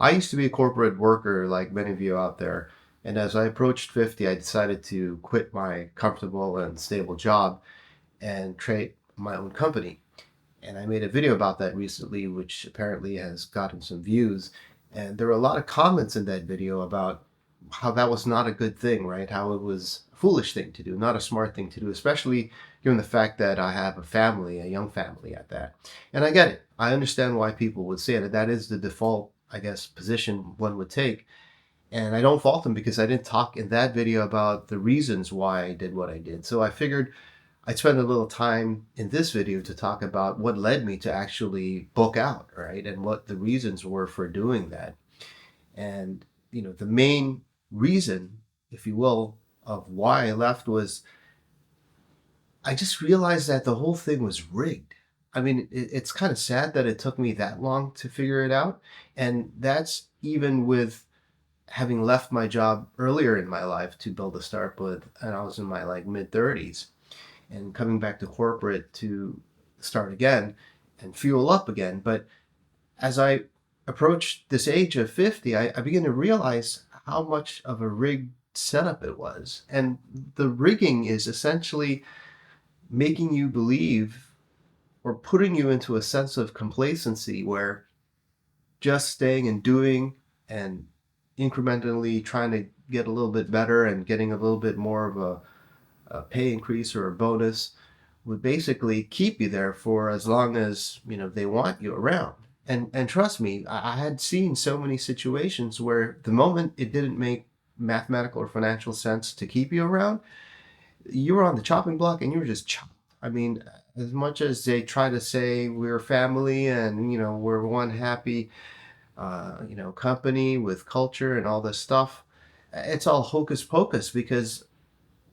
I used to be a corporate worker like many of you out there. And as I approached 50, I decided to quit my comfortable and stable job and create my own company. And I made a video about that recently, which apparently has gotten some views. And there were a lot of comments in that video about how that was not a good thing, right? How it was a foolish thing to do, not a smart thing to do, especially given the fact that I have a family, a young family at that. And I get it. I understand why people would say that. That is the default, I guess, position one would take. And I don't fault them because I didn't talk in that video about the reasons why I did what I did. So I figured I'd spend a little time in this video to talk about what led me to actually book out, right? And what the reasons were for doing that. And, the main reason, if you will, of why I left was I just realized that the whole thing was rigged. I mean, it's kind of sad that it took me that long to figure it out. And that's even with having left my job earlier in my life to build a startup with, and I was in my like mid 30s and coming back to corporate to start again and fuel up again. But as I approached this age of 50, I began to realize how much of a rigged setup it was. And the rigging is essentially making you believe or putting you into a sense of complacency where just staying and doing and incrementally trying to get a little bit better and getting a little bit more of a pay increase or a bonus would basically keep you there for as long as they want you around. And trust me, I had seen so many situations where the moment it didn't make mathematical or financial sense to keep you around, you were on the chopping block and you were just chopped. I mean, as much as they try to say we're family and we're one happy company with culture and all this stuff, it's all hocus pocus because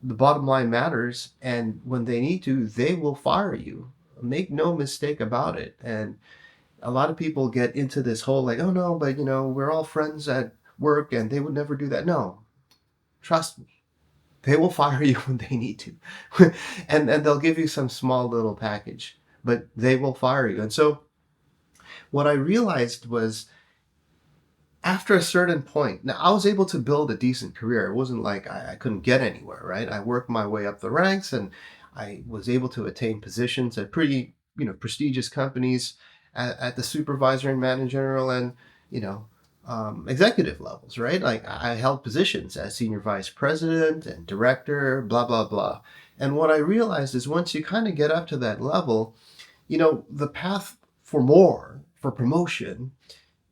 the bottom line matters, and when they need to, they will fire you. Make no mistake about it. And a lot of people get into this whole like, oh no, but we're all friends at work and they would never do that. No, trust me. They will fire you when they need to. and they'll give you some small little package, but they will fire you. And so what I realized was after a certain point, now I was able to build a decent career. It wasn't like I couldn't get anywhere, right? I worked my way up the ranks and I was able to attain positions at pretty, prestigious companies at the supervisor and managerial and, executive levels, right? Like I held positions as senior vice president and director, blah, blah, blah. And what I realized is once you kind of get up to that level, the path for more, for promotion,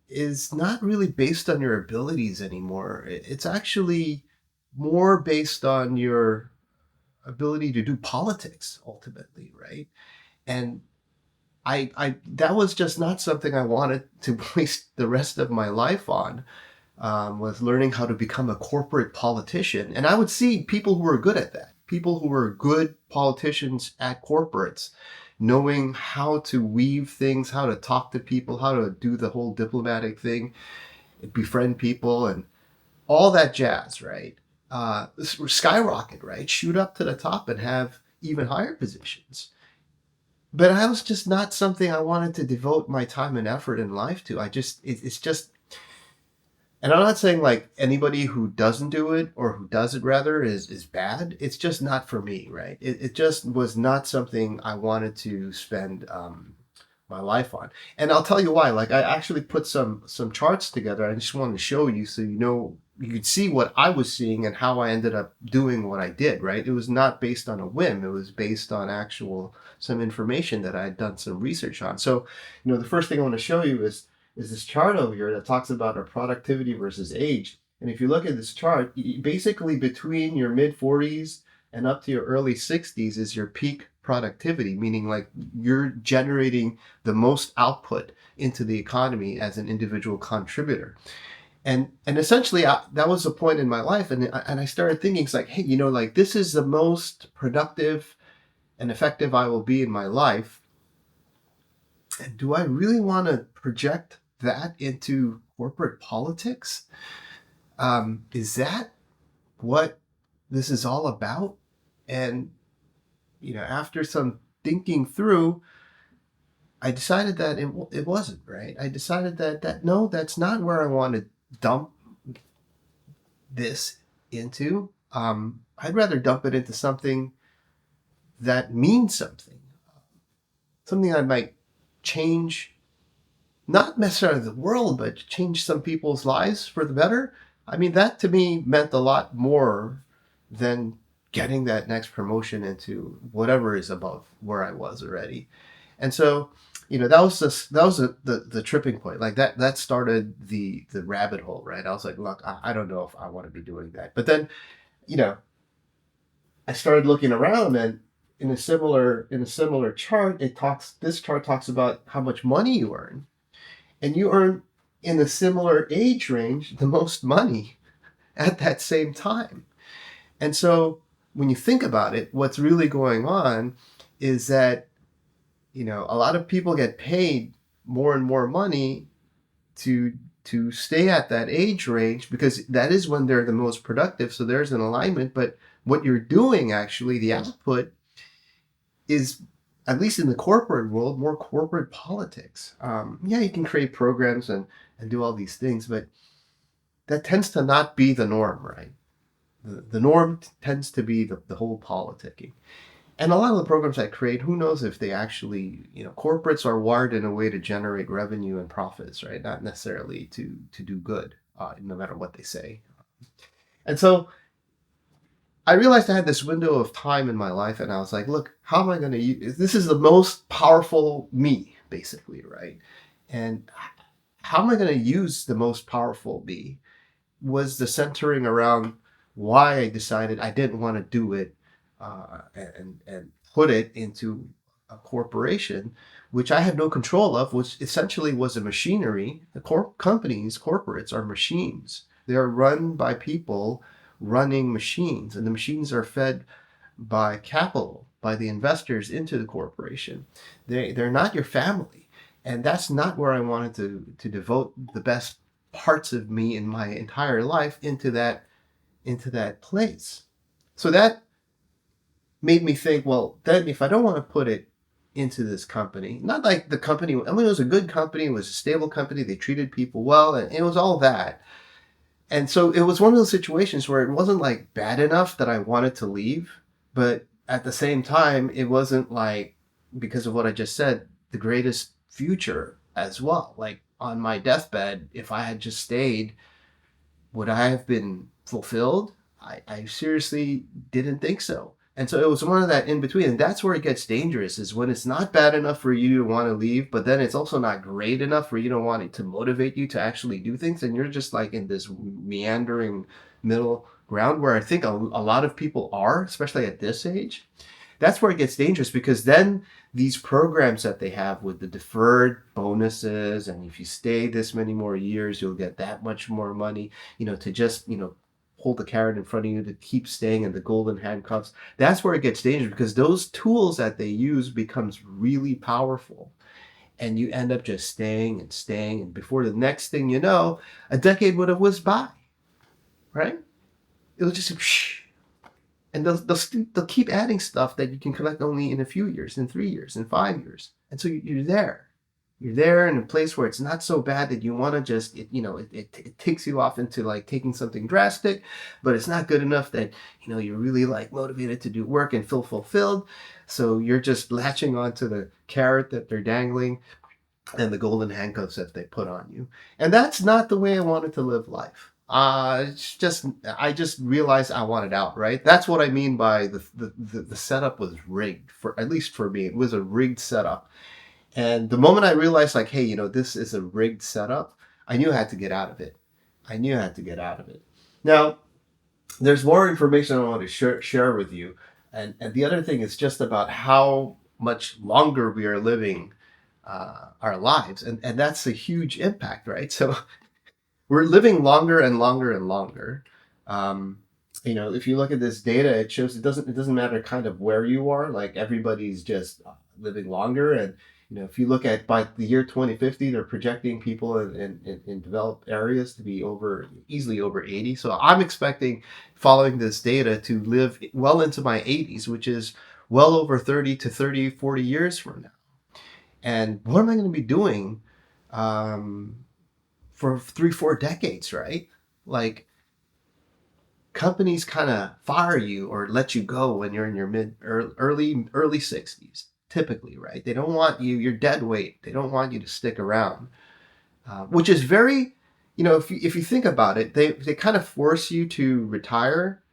is not really based on your abilities anymore. It's actually more based on your ability to do politics ultimately, right? And I that was just not something I wanted to waste the rest of my life on. Was learning how to become a corporate politician, and I would see people who were good at that, people who were good politicians at corporates, knowing how to weave things, how to talk to people, how to do the whole diplomatic thing, befriend people, and all that jazz, right? Skyrocket, right? Shoot up to the top and have even higher positions. But that was just not something I wanted to devote my time and effort in life to. It's just, and I'm not saying like anybody who doesn't do it or who does it rather is bad. It's just not for me, right? It just was not something I wanted to spend my life on. And I'll tell you why. Like I actually put some charts together. I just wanted to show you so you could see what I was seeing and how I ended up doing what I did, right? It was not based on a whim. It was based on actual some information that I had done some research on. So, the first thing I want to show you is this chart over here that talks about our productivity versus age. And if you look at this chart, basically between your mid 40s and up to your early 60s is your peak productivity, meaning like you're generating the most output into the economy as an individual contributor. And essentially that was a point in my life, and I started thinking, it's like, hey, like this is the most productive and effective I will be in my life. And do I really want to project that into corporate politics? Is that what this is all about? And after some thinking through, I decided that it wasn't right. I decided that no, that's not where I want to dump this into. I'd rather dump it into something that means something, something that might change, not necessarily the world, but change some people's lives for the better. I mean, that to me meant a lot more than getting that next promotion into whatever is above where I was already. And so, that was the tripping point. Like that started the rabbit hole, right? I was like, look, I don't know if I want to be doing that. But then, you know, I started looking around, and in a similar chart, this chart talks about how much money you earn, and you earn in a similar age range the most money at that same time. And so when you think about it, what's really going on is that, a lot of people get paid more and more money to stay at that age range because that is when they're the most productive. So there's an alignment. But what you're doing, actually, the output is, at least in the corporate world, more corporate politics. Yeah, you can create programs and do all these things, but that tends to not be the norm, right? The norm tends to be the whole politicking. And a lot of the programs I create, who knows if they actually, corporates are wired in a way to generate revenue and profits, right? Not necessarily to do good, no matter what they say. And so I realized I had this window of time in my life, and I was like, look, how am I going to use this? Is the most powerful me, basically, right? And how am I going to use the most powerful me? Was the centering around why I decided I didn't want to do it, and put it into a corporation, which I had no control of, which essentially was a machinery. The companies, corporates are machines. They are run by people running machines, and the machines are fed by capital, by the investors into the corporation. They're not your family, and that's not where I wanted to devote the best parts of me in my entire life into that place. So that made me think, well, then if I don't want to put it into this company, not like the company, I mean, it was a good company, it was a stable company, they treated people well, and it was all that. And so it was one of those situations where it wasn't like bad enough that I wanted to leave, but at the same time, it wasn't like, because of what I just said, the greatest future as well. Like on my deathbed, if I had just stayed, would I have been fulfilled? I seriously didn't think so. And so it was one of that in between. And that's where it gets dangerous, is when it's not bad enough for you to want to leave, but then it's also not great enough for you to want it to motivate you to actually do things. And you're just like in this meandering middle ground where I think a lot of people are, especially at this age. That's where it gets dangerous, because then these programs that they have with the deferred bonuses, and if you stay this many more years, you'll get that much more money, to just, hold the carrot in front of you to keep staying in the golden handcuffs. That's where it gets dangerous, because those tools that they use becomes really powerful. And you end up just staying and staying. And before the next thing you know, a decade would have whizzed by, right? It'll just, and they'll keep adding stuff that you can collect only in a few years, in 3 years, in 5 years. And so you're there. You're there in a place where it's not so bad that you want to just, it takes you off into like taking something drastic, but it's not good enough that, you're really like motivated to do work and feel fulfilled. So you're just latching onto the carrot that they're dangling and the golden handcuffs that they put on you. And that's not the way I wanted to live life. I just realized I wanted out, right? That's what I mean by the setup was rigged, for at least for me. It was a rigged setup. And the moment I realized, like, hey, this is a rigged setup, I knew I had to get out of it. I knew I had to get out of it. Now, there's more information I want to share with you. And the other thing is just about how much longer we are living our lives. And that's a huge impact, right? So we're living longer and longer and longer. If you look at this data, it shows it doesn't matter kind of where you are. Like everybody's just living longer. And if you look at by the year 2050, they're projecting people in developed areas to be easily over 80. So I'm expecting, following this data, to live well into my 80s, which is well over 30 to 30, 40 years from now. And what am I going to be doing um, for 3, 4 decades, right? Like, companies kind of fire you or let you go when you're in your early 60s, typically, right? They don't want you, you're dead weight. They don't want you to stick around, which is very, if you think about it, they kind of force you to retire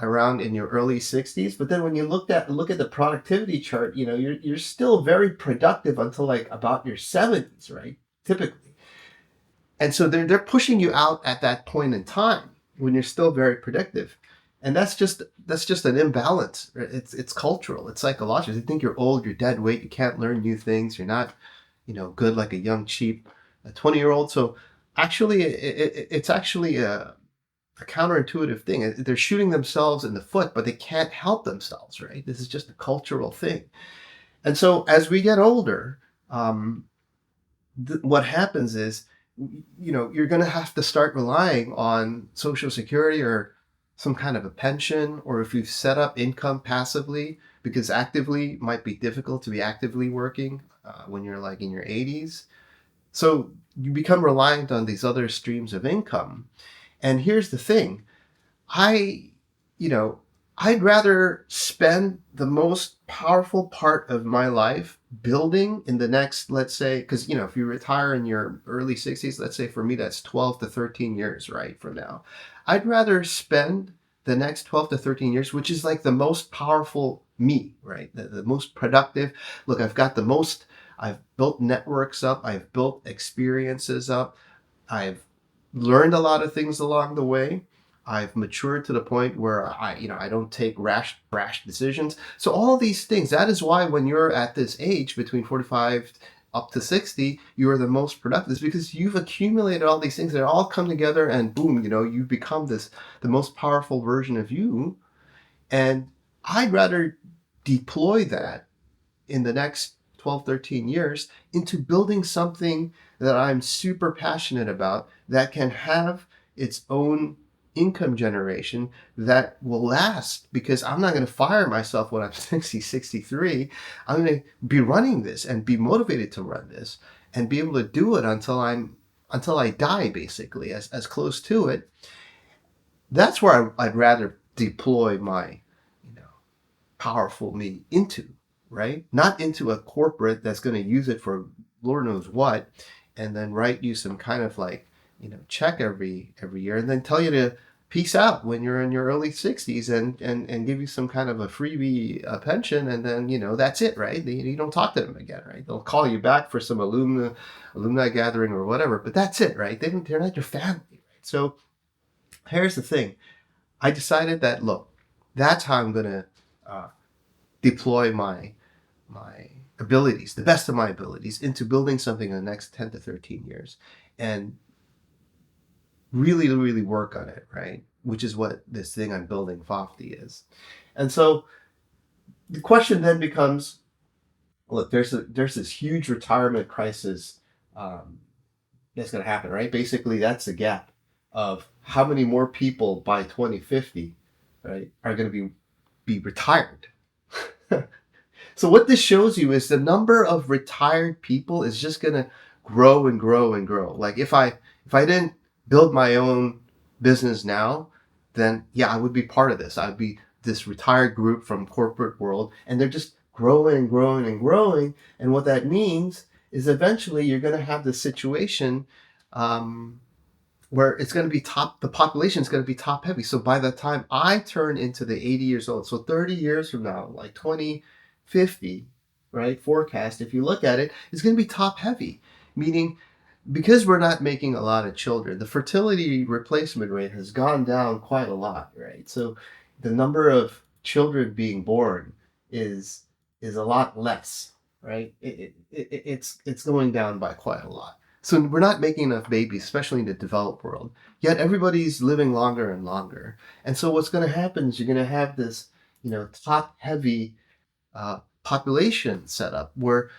around in your early 60s. But then when you look at the productivity chart, you're still very productive until like about your 70s, right? Typically. And so they're pushing you out at that point in time when you're still very productive. And that's just an imbalance. It's cultural, it's psychological. They think you're old, you're dead weight, you can't learn new things, you're not, good like a young cheap a 20-year-old. So actually it's actually a counterintuitive thing. They're shooting themselves in the foot, but they can't help themselves, right? This is just a cultural thing. And so as we get older, um, what happens is, you're going to have to start relying on Social Security or some kind of a pension, or if you've set up income passively, because actively might be difficult to be actively working when you're like in your 80s. So you become reliant on these other streams of income. And here's the thing. I, you know, I'd rather spend the most powerful part of my life building in the next, let's say, because, if you retire in your early 60s, let's say for me, that's 12 to 13 years, right, from now. I'd rather spend the next 12 to 13 years, which is like the most powerful me, right? The most productive. Look, I've built networks up, I've built experiences up, I've learned a lot of things along the way. I've matured to the point where I don't take rash decisions. So all these things, that is why when you're at this age between 45 up to 60, you are the most productive. It's because you've accumulated all these things that all come together and boom, you've become the most powerful version of you. And I'd rather deploy that in the next 12, 13 years into building something that I'm super passionate about that can have its own income generation that will last, because I'm not going to fire myself when I'm 60, 63. I'm going to be running this and be motivated to run this and be able to do it until I die, basically, as close to it. That's where I'd rather deploy my powerful me into, right? Not into a corporate that's going to use it for Lord knows what, and then write you some kind of like, check every year, and then tell you to peace out when you're in your early 60s, and give you some kind of a freebie pension, and then that's it, right? You don't talk to them again, right? They'll call you back for some alumni gathering or whatever, but that's it, right? They're not your family, right? So here's the thing. I decided that, look, that's how I'm gonna uh, deploy my abilities, the best of my abilities, into building something in the next 10 to 13 years, and really, really work on it, right? Which is what this thing I'm building, Fofty, is. And so the question then becomes, look, there's this huge retirement crisis that's going to happen, right? Basically, that's the gap of how many more people by 2050, right, are going to be retired. So what this shows you is the number of retired people is just going to grow and grow and grow. Like if I didn't build my own business now, then yeah, I would be part of this. I'd be this retired group from corporate world, and they're just growing and growing and growing. And what that means is eventually you're going to have this situation um, where it's going to be the population is going to be top heavy. So by the time I turn into the 80 years old, so 30 years from now, like 2050, right, forecast, if you look at it, it's going to be top heavy, meaning because we're not making a lot of children, the fertility replacement rate has gone down quite a lot, right? So the number of children being born is a lot less, right? It's going down by quite a lot. So we're not making enough babies, especially in the developed world. Yet everybody's living longer and longer. And so what's going to happen is you're going to have this, top heavy population set up where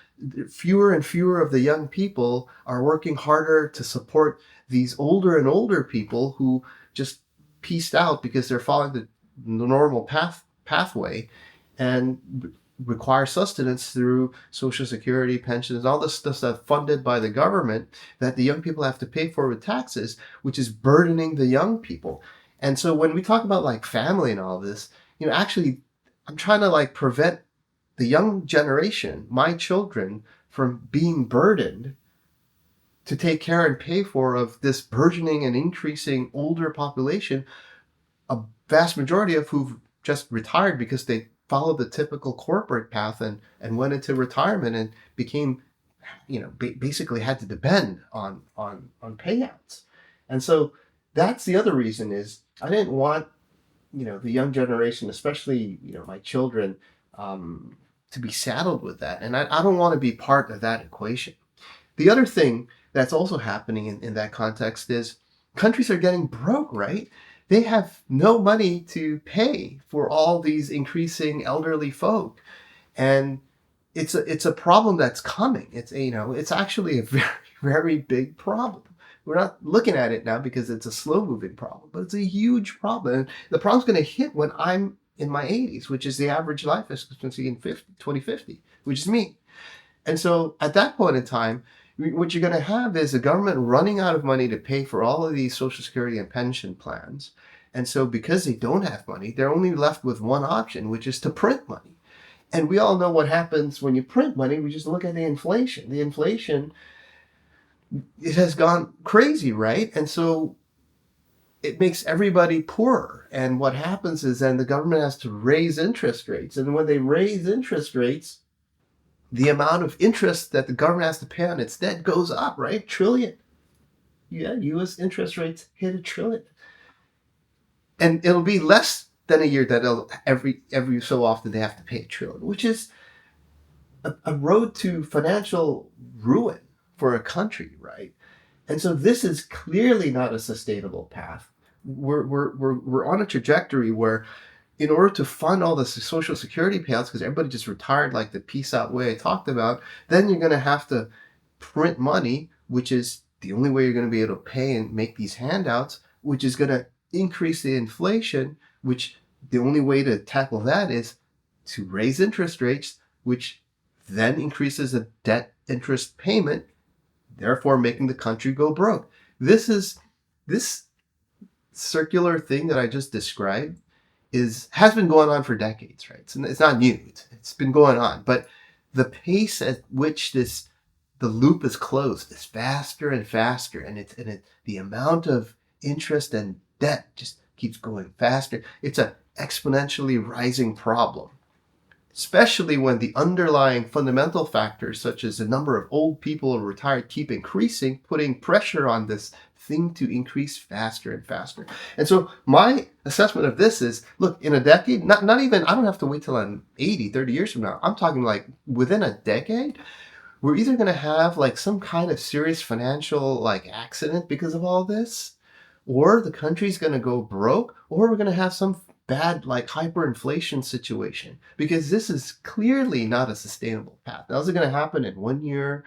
fewer and fewer of the young people are working harder to support these older and older people who just pieced out because they're following the normal pathway. And require sustenance through Social Security, pensions, all this stuff that's funded by the government that the young people have to pay for with taxes, which is burdening the young people. And so when we talk about like family and all this, actually, I'm trying to like prevent the young generation, my children, from being burdened to take care and pay for of this burgeoning and increasing older population, a vast majority of who've just retired because they followed the typical corporate path and went into retirement and became, basically had to depend on payouts. And so that's the other reason is I didn't want, the young generation, especially, my children, to be saddled with that. And I don't want to be part of that equation. The other thing that's also happening in that context is countries are getting broke, right? They have no money to pay for all these increasing elderly folk. And it's a problem that's coming. It's actually a very, very big problem. We're not looking at it now because it's a slow moving problem, but it's a huge problem. And the problem's going to hit when I'm in my 80s, which is the average life expectancy in 2050, which is me. And so at that point in time, what you're going to have is the government running out of money to pay for all of these Social Security and pension plans. And so because they don't have money, they're only left with one option, which is to print money. And we all know what happens when you print money. We just look at the inflation. The inflation, it has gone crazy, right? And so it makes everybody poorer. And what happens is then the government has to raise interest rates. And when they raise interest rates, the amount of interest that the government has to pay on its debt goes up, right? Trillion. Yeah, U.S. interest rates hit $1 trillion. And it'll be less than a year that every so often they have to pay $1 trillion, which is a road to financial ruin for a country, right? And so this is clearly not a sustainable path. We're on a trajectory where in order to fund all the Social Security payouts, because everybody just retired like the peace out way I talked about, then you're going to have to print money, which is the only way you're going to be able to pay and make these handouts, which is going to increase the inflation, which the only way to tackle that is to raise interest rates, which then increases the debt interest payment, therefore making the country go broke. This circular thing that I just described has been going on for decades, right? It's not new. It's been going on, but the pace at which the loop is closed is faster and faster, and the amount of interest and debt just keeps going faster. It's an exponentially rising problem, especially when the underlying fundamental factors, such as the number of old people and retired, keep increasing, putting pressure on this thing to increase faster and faster. And so my assessment of this is, look, in a decade, not even, I don't have to wait till I'm 80, 30 years from now. I'm talking like within a decade, we're either going to have like some kind of serious financial like accident because of all this, or the country's going to go broke, or we're going to have some bad like hyperinflation situation, because this is clearly not a sustainable path. Now, is it going to happen in 1 year,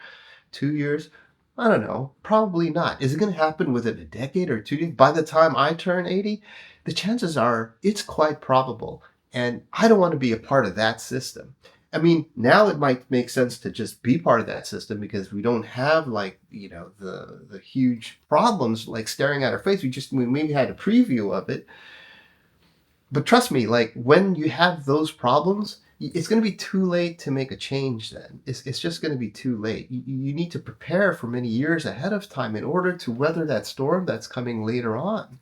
2 years? I don't know. Probably not. Is it going to happen within a decade or 2 years? By the time I turn 80, the chances are it's quite probable. And I don't want to be a part of that system. I mean, now it might make sense to just be part of that system because we don't have like, the huge problems like staring at our face. We maybe had a preview of it. But trust me, like when you have those problems, it's going to be too late to make a change then. It's just going to be too late. You need to prepare for many years ahead of time in order to weather that storm that's coming later on.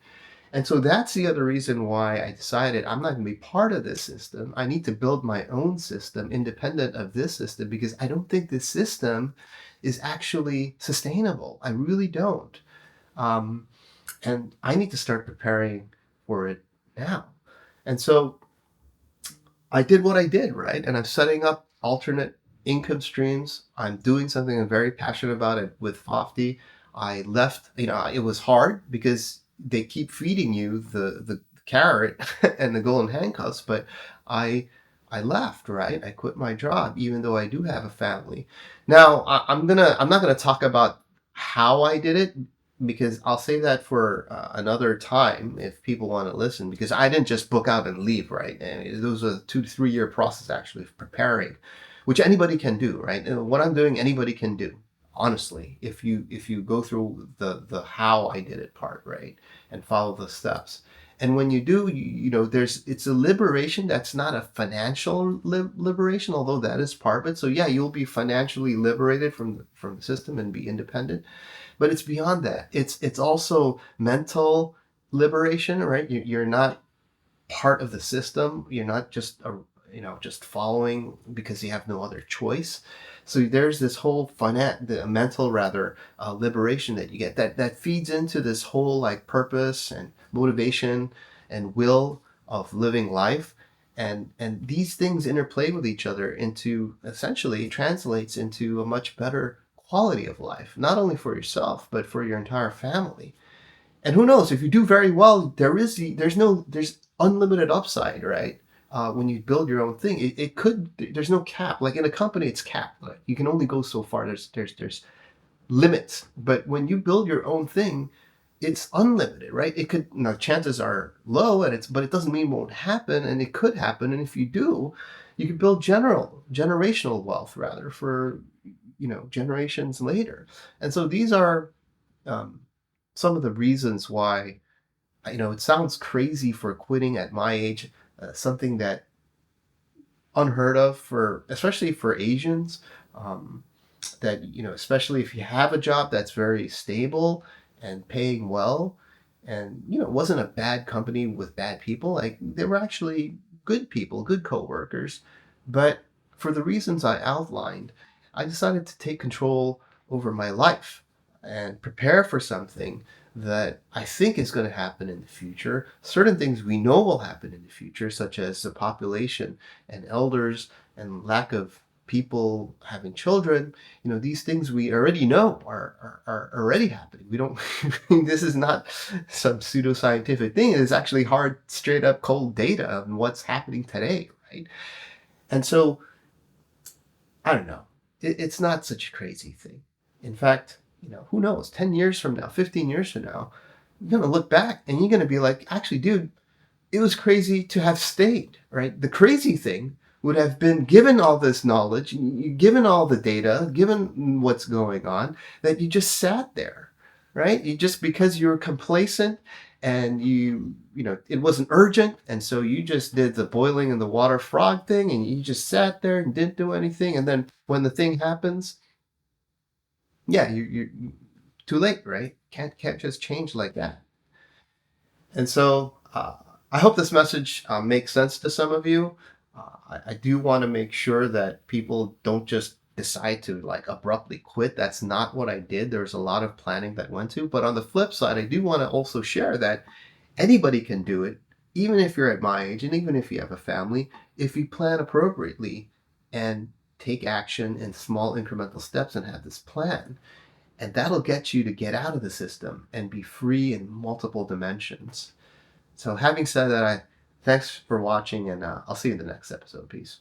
And so that's the other reason why I decided I'm not going to be part of this system. I need to build my own system independent of this system because I don't think this system is actually sustainable. I really don't. And I need to start preparing for it now. And so I did what I did, right? And I'm setting up alternate income streams. I'm doing something I'm very passionate about it with Fofty. I left, it was hard because they keep feeding you the carrot and the golden handcuffs, but I left, right? I quit my job, even though I do have a family. Now, I'm not gonna talk about how I did it because I'll say that for another time if people want to listen, because I didn't just book out and leave, right? And it was a 2 to 3 year process actually of preparing, which anybody can do, right? And what I'm doing, anybody can do, honestly, if you go through the how I did it part, right, and follow the steps. And when you do, you know, there's it's a liberation that's not a financial liberation, although that is part of it. So yeah, you'll be financially liberated from the system and be independent, but it's beyond that. It's also mental liberation, right? You're not part of the system. You're not just just following because you have no other choice. So there's this whole the mental rather liberation that you get that feeds into this whole like purpose and motivation and will of living life. And these things interplay with each other into essentially translates into a much better quality of life, not only for yourself but for your entire family. And who knows, if you do very well, there's unlimited upside, right? When you build your own thing, it could there's no cap. Like in a company, it's capped. Like you can only go so far. There's limits. But when you build your own thing, it's unlimited, right? It could now chances are low, and but it doesn't mean it won't happen, and it could happen. And if you do, you could build generational wealth rather for generations later. And so these are um, some of the reasons why it sounds crazy for quitting at my age, something that unheard of for especially for Asians. That especially if you have a job that's very stable and paying well, and it wasn't a bad company with bad people. Like they were actually good people, good coworkers, but for the reasons I outlined, I decided to take control over my life and prepare for something that I think is going to happen in the future. Certain things we know will happen in the future, such as the population and elders and lack of people having children. These things we already know are already happening. We don't this is not some pseudoscientific thing. It's actually hard, straight up cold data on what's happening today, right? And so I don't know. It's not such a crazy thing. In fact, who knows? 10 years from now, 15 years from now, you're going to look back and you're going to be like, actually, dude, it was crazy to have stayed, right? The crazy thing would have been, given all this knowledge, given all the data, given what's going on, that you just sat there, right? You just, because you were complacent and it wasn't urgent. And so you just did the boiling in the water frog thing and you just sat there and didn't do anything. And then when the thing happens, yeah, you're too late, right? Can't just change like that. And so I hope this message makes sense to some of you. I do want to make sure that people don't just decide to like abruptly quit. That's not what I did. There's a lot of planning that went to. But on the flip side, I do want to also share that anybody can do it, even if you're at my age and even if you have a family, if you plan appropriately and take action in small incremental steps and have this plan. And that'll get you to get out of the system and be free in multiple dimensions. So having said that, thanks for watching, and I'll see you in the next episode. Peace.